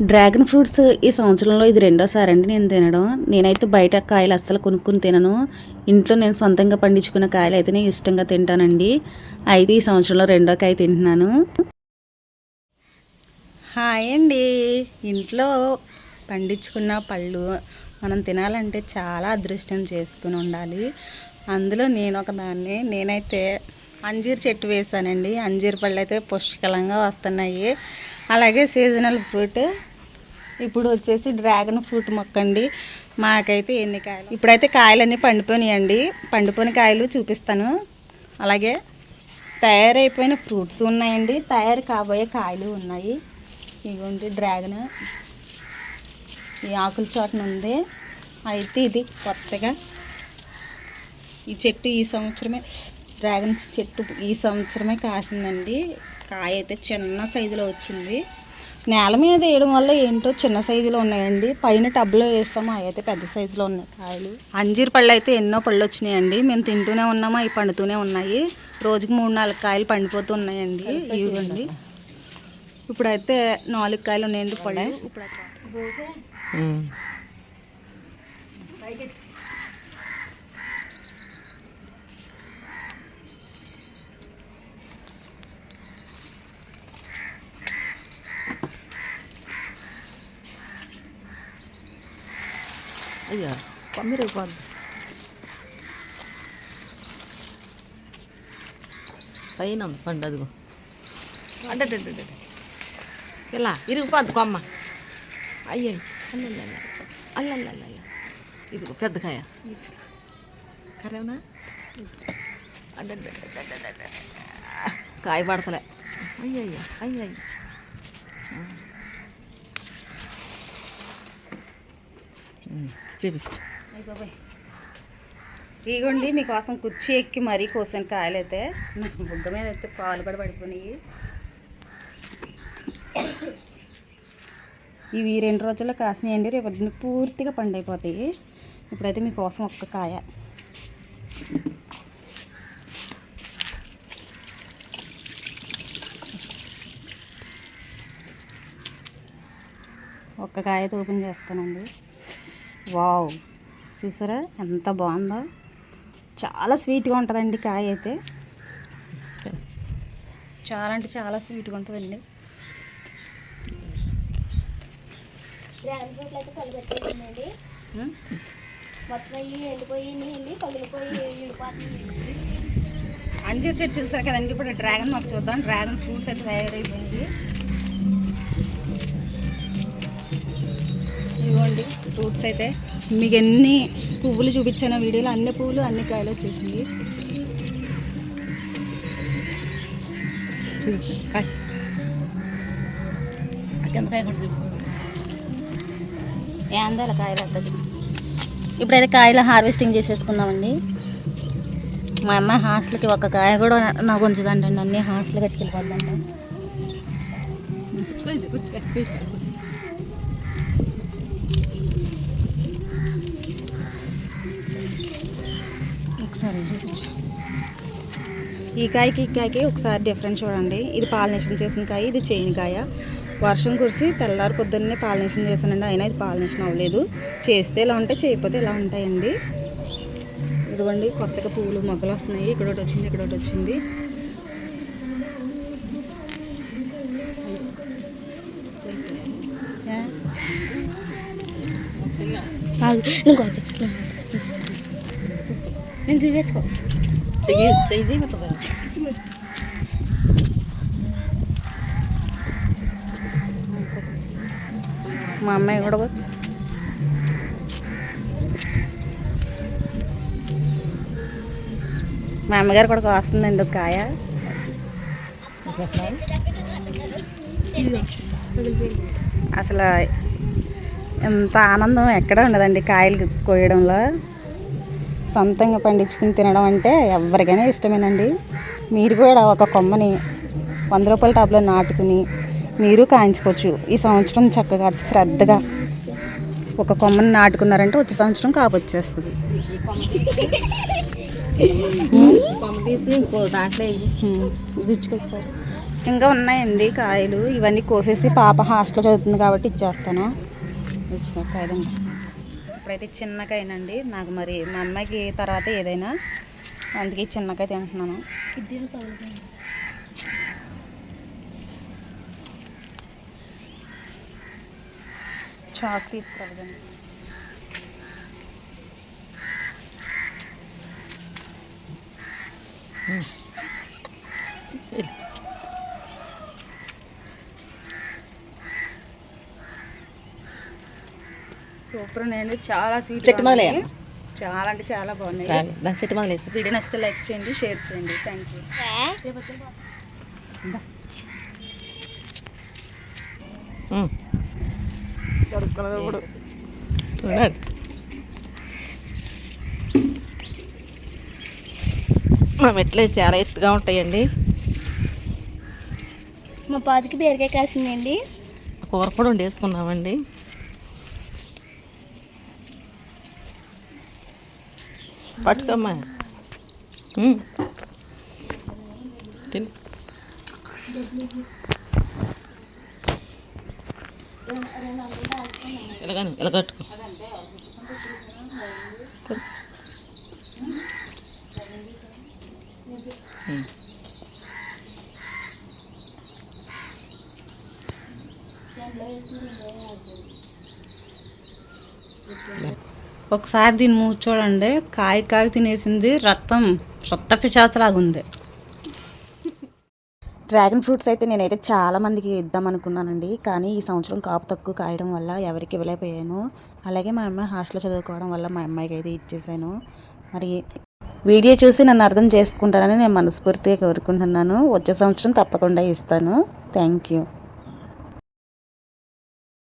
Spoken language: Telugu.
డ్రాగన్ ఫ్రూట్స్ ఈ సంవత్సరంలో ఇది రెండోసారి అండి నేను తినడం. నేనైతే బయట కాయలు అస్సలు కొనుక్కొని తినను. ఇంట్లో నేను సొంతంగా పండించుకున్న కాయలు అయితేనే ఇష్టంగా తింటానండి. అయితే ఈ సంవత్సరంలో రెండో కాయ తింటున్నాను. హాయ్ అండి. ఇంట్లో పండించుకున్న పళ్ళు మనం తినాలంటే చాలా అదృష్టం చేసుకుని ఉండాలి. అందులో నేను ఒకదాన్ని. నేనైతే అంజీర్ చెట్టు వేసానండి. అంజీర్ పళ్ళు అయితే పుష్కలంగా వస్తున్నాయి. అలాగే సీజనల్ ఫ్రూట్ ఇప్పుడు వచ్చేసి డ్రాగన్ ఫ్రూట్ మొక్క అండి. మాకైతే ఎన్ని కాయలు, ఇప్పుడైతే కాయలన్నీ పండిపోయినాయండి. పండిపోయిన కాయలు చూపిస్తాను. అలాగే తయారైపోయిన ఫ్రూట్స్ ఉన్నాయండి, తయారు కాబోయే కాయలు ఉన్నాయి. ఇదిగోండి డ్రాగన్ ఈ ఆకుల చోటన ఉంది. అయితే ఇది కొత్తగా ఈ చెట్టు ఈ సంవత్సరమే, డ్రాగన్ చెట్టు ఈ సంవత్సరమే కాసిందండి. కాయ అయితే చిన్న సైజులో వచ్చింది. నేల మీద వేయడం వల్ల ఏంటో చిన్న సైజులో ఉన్నాయండి. పైన టబ్లో వేస్తాము, అవి అయితే పెద్ద సైజులో ఉన్నాయి కాయలు. అంజీర్ పళ్ళు అయితే ఎన్నో పళ్ళు వచ్చినాయండి. మేము తింటూనే ఉన్నాము, అవి పండుతూనే ఉన్నాయి. రోజుకి 3-4 కాయలు పండిపోతూ ఉన్నాయండి. ఇవ్వండి ఇప్పుడైతే 4 కాయలు ఉన్నాయండి పళ్ళు. ఇప్పుడు అయ్యా కొమ్మిరిగిపోద్ది. పైన ఉంది పండు, అదిగో అడ్డ ఇలా ఇరిగిపోద్ది కొమ్మ. అయ్యో అల్లల్ల ఇదిగో పెద్ద కాయ కరేనా అడ్డ కాయ పడతలే. అయ్యయ్యో అయ్యయ్యో చూపించు. బాబాయ్ ఇగోండి మీకోసం కుర్చీ ఎక్కి మరీ కోసాను కాయలు. అయితే నా బుగ్గ మీద అయితే పాలు కూడా పడిపోయినాయి. ఇవి 2 రోజుల్లో కాసినాయండి. రేపు పూర్తిగా పండైపోతాయి. ఇప్పుడైతే మీకోసం ఒక్క కాయ. ఒక్క కాయతో ఓపెన్ చేస్తానండి. వావ్, చూసారా ఎంత బాగుందో. చాలా స్వీట్గా ఉంటుందండి కాయ అయితే. చాలా అంటే చాలా స్వీట్గా ఉంటుందండి. డ్రాగన్ ఫ్రూట్లు అయితే పళ్ళు పెట్టేసిందండి. మొత్తం ఎండిపోయి అంజీర్ చెట్టు చూసారు కదండి. ఇప్పుడు డ్రాగన్ మాకు చూద్దాం. డ్రాగన్ ఫ్రూట్స్ అయితే తయారైపోయింది. ఇవ్వండి ఫ్రూట్స్ అయితే. మీకు ఎన్ని పువ్వులు చూపించానో వీడియోలో అన్ని పువ్వులు అన్ని కాయలు వచ్చేసింది. ఏ అందాల కాయలు వస్తుంది. ఇప్పుడైతే కాయలు హార్వెస్టింగ్ చేసేసుకుందామండి. మా అమ్మ హాస్టల్కి ఒక్క కాయ కూడా నాకు ఉంచదండి. అన్నీ హాస్టల్ కట్టుకెళ్ళిపోద్దండి. ఒకసారి చూపించు. ఈ కాయకి ఒకసారి డిఫరెన్స్ చూడండి. ఇది పాలినేషన్ చేసిన కాయ, ఇది చేయిన కాయ. వర్షం కురిసి తెల్లారి పొద్దున్నే పాలినేషన్ చేశానండి. అయినా ఇది పాలినేషన్ అవ్వలేదు. చేస్తే ఇలా ఉంటాయి, చేయకపోతే ఇలా ఉంటాయండి. ఇదిగోండి కొత్తగా పువ్వులు మొగ్గలు వస్తున్నాయి. ఇక్కడ ఒకటి వచ్చింది, ఇక్కడ ఒకటి వచ్చింది. నేను చూపించుకో. మా అమ్మాయి కూడా మా అమ్మగారు కూడా వస్తుందండి ఒక కాయ. అసలు ఎంత ఆనందం ఎక్కడ ఉండదండి కాయలు కోయడంలో. సొంతంగా పండించుకుని తినడం అంటే ఎవరికైనా ఇష్టమేనండి. మీరు కూడా ఒక కొమ్మని 100 రూపాయల టబ్లో నాటుకుని మీరు కాయించుకోవచ్చు. ఈ సంవత్సరం చక్కగా శ్రద్ధగా ఒక కొమ్మని నాటుకున్నారంటే వచ్చే సంవత్సరం కాపు వచ్చేస్తుంది. తీసి ఇంకో దాంట్లో రుచికొచ్చారు. ఇంకా ఉన్నాయండి కాయలు. ఇవన్నీ కోసేసి పాప హాస్టల్లో చదువుతుంది కాబట్టి ఇచ్చేస్తాను. కాయలండి ఇప్పుడైతే చిన్నకాయనండి. నాకు మరి మా అమ్మాయికి తర్వాత ఏదైనా, అందుకే చిన్నకాయ తింటున్నాను. చాక్ తీసుకురావదండి. సూపర్ అండి, చాలా స్వీట్. చెట్టు మొదలే చాలా అంటే చాలా బాగున్నాయి. దాని చెట్టు మొదలు వేసి వీడియో నచ్చితే లైక్ చేయండి, షేర్ చేయండి. Thank you. మెట్లు చాలా ఎత్తుగా ఉంటాయండి. మా పాతికి బీరకాయ కాసిందండి. కూర కూడా వండేసుకున్నామండి. పట్టుకోమ్మా తిని. ఇలాగని ఇలా కట్టుకో. ఒకసారి దీన్ని మూసి చూడండి. కాయ కాయ తినేసింది, రక్త పిశాచలాగా ఉంది. డ్రాగన్ ఫ్రూట్స్ అయితే నేనైతే చాలా మందికి ఇద్దాం అనుకున్నానండి, కానీ ఈ సంవత్సరం కాపు తక్కువ కాయడం వల్ల ఎవరికి ఇవ్వలేకపోయాను. అలాగే మా అమ్మాయి హాస్టల్లో చదువుకోవడం వల్ల మా అమ్మాయికి అయితే ఇచ్చేసాను. మరి వీడియో చూసి నన్ను అర్థం చేసుకుంటానని నేను మనస్ఫూర్తిగా కోరుకుంటున్నాను. వచ్చే సంవత్సరం తప్పకుండా ఇస్తాను. Thank you.